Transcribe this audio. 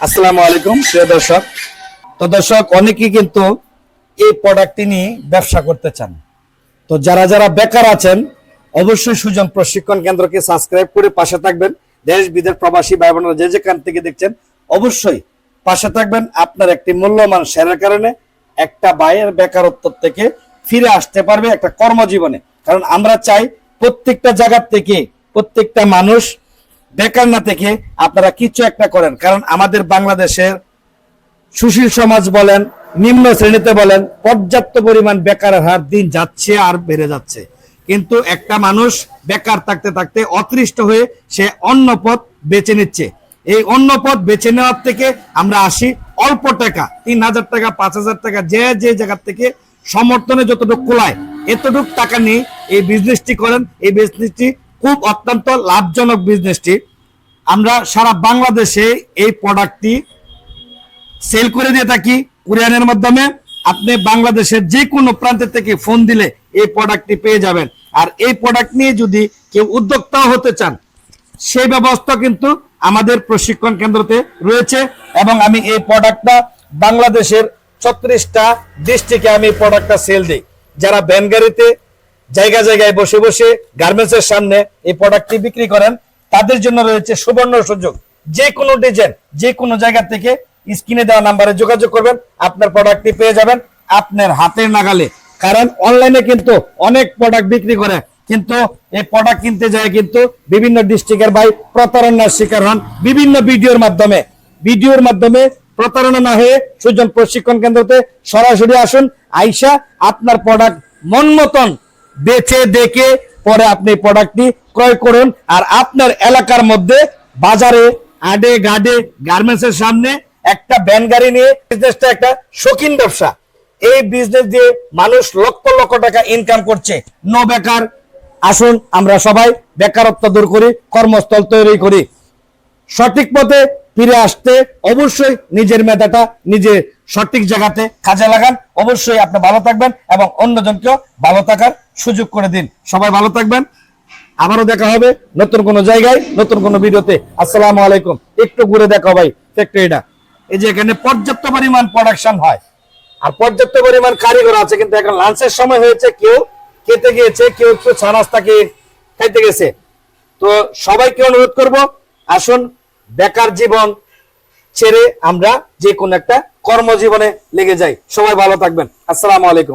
আসসালামু আলাইকুম প্রিয় দর্শক। তো দর্শক, অনেকেই কিন্তু এই প্রোডাক্টটি নিয়ে ব্যবসা করতে চান। তো যারা যারা বেকার আছেন অবশ্যই সুজন প্রশিক্ষণ কেন্দ্রকে সাবস্ক্রাইব করে পাশে থাকবেন। দেশ বিদেশ প্রবাসী ভাই বোনেরা যে যেখান থেকে দেখছেন অবশ্যই পাশে থাকবেন। আপনার একটি মূল্যবান শেয়ারের কারণে একটা ভাইয়ের বেকারত্ব থেকে ফিরে আসতে পারবে একটা কর্মজীবনে। কারণ আমরা চাই প্রত্যেকটা জায়গা থেকে প্রত্যেকটা মানুষ বেকার না থেকে আপনারা কিছু একটা করেন। কারণ আমাদের বাংলাদেশের সুশীল সমাজ বলেন, নিম্ন শ্রেণীতে বলেন, পর্যাপ্ত পরিমাণ বেকারের হার দিন যাচ্ছে আর বেড়ে যাচ্ছে। কিন্তু একটা মানুষ বেকার থাকতে থাকতে অতৃষ্ট হয়ে সে অন্য পথ বেছে নিচ্ছে। এই অন্য পথ বেছে নেওয়ার থেকে আমরা আসি অল্প টাকা, ৩,০০০ টাকা, ৫,০০০ টাকা, যে যে জায়গা থেকে সমর্থনে যতটুকু কোলায় এতটুকু টাকা নিয়ে এই বিজনেসটি করেন। এই বিজনেসটি খুব অত্যন্ত লাভজনক বিজনেসটি। আমরা সারা বাংলাদেশে এই প্রোডাক্টটি সেল করে দিয়ে থাকি কুরিয়ারের মাধ্যমে। আপনি বাংলাদেশের যে কোনো প্রান্ত থেকে ফোন দিলে এই প্রোডাক্টটি পেয়ে যাবেন। আর এই প্রোডাক্ট নিয়ে যদি কেউ উদ্যোক্তা হতে চান সেই ব্যবস্থা কিন্তু আমাদের প্রশিক্ষণ কেন্দ্রতে রয়েছে। এবং আমি এই প্রোডাক্টটা বাংলাদেশের ৩৬টা ডিস্ট্রিক্টে আমি এই প্রোডাক্টটা সেল দিই। যারা ভ্যান গাড়িতে জায়গা জায়গায় বসে বসে গার্মেন্টসের সামনে এই প্রোডাক্টটি বিক্রি করেন তাদের জন্য রয়েছে সুবর্ণ সুযোগ। যে কোনো ডিজাইন যে কোনো জায়গা থেকে স্ক্রিনে দেওয়া নাম্বারে যোগাযোগ করবেন, আপনার প্রোডাক্টটি পেয়ে যাবেন আপনার হাতের নাগালে। কারণ অনলাইনে কিন্তু অনেক প্রোডাক্ট বিক্রি করে, কিন্তু এই প্রোডাক্ট কিনতে যায় কিন্তু বিভিন্ন ডিস্ট্রিক্টের ভাই প্রতারণার শিকার হন বিভিন্ন ভিডিওর মাধ্যমে প্রতারণা না হয়ে সুজন প্রশিক্ষণ কেন্দ্রতে সরাসরি আসুন। আইসা আপনার প্রোডাক্ট মন মতন বেছে দেখে পরে আপনি প্রোডাক্টটি ক্রয় করুন। আর আপনার এলাকার মধ্যে বাজারে আডে গাডে গার্মেন্টসের সামনে একটা ভ্যান গাড়ি নিয়ে বিজনেসটা একটা শৌখিন ব্যবসা। এই বিজনেস দিয়ে মানুষ লক্ষ লক্ষ টাকা ইনকাম করছে। নো বেকার। আসুন আমরা সবাই বেকারত্ব দূর করি, কর্মস্থল তৈরি করি। সঠিক পথে ফিরে আসতে অবশ্যই নিজের মেধাটা নিজে সঠিক জায়গাতে কাজে লাগান। অবশ্যই আপনি ভালো থাকবেন এবং অন্যজনকেও ভালো থাকার সুযোগ করে দিন। সবাই ভালো থাকবেন। আবারও দেখা হবে নতুন কোনো জায়গায় নতুন কোনো ভিডিওতে। আসসালামু আলাইকুম। একটু ঘুরে দেখো ভাই ফ্যাক্টরিটা। এই যে এখানে পর্যাপ্ত পরিমাণ প্রোডাকশন হয় আর পর্যাপ্ত পরিমাণ কারিগর আছে, কিন্তু এখন লাঞ্চের সময় হয়েছে, কেউ খেতে গিয়েছে, কেউ একটু চা নাস্তা খাইতে গেছে। তো সবাইকে অনুরোধ করব আসুন বেকার জীবন ছেড়ে আমরা যে কোনো একটা কর্মজীবনে লেগে যাই। সবাই ভালো থাকবেন। আসসালামু আলাইকুম।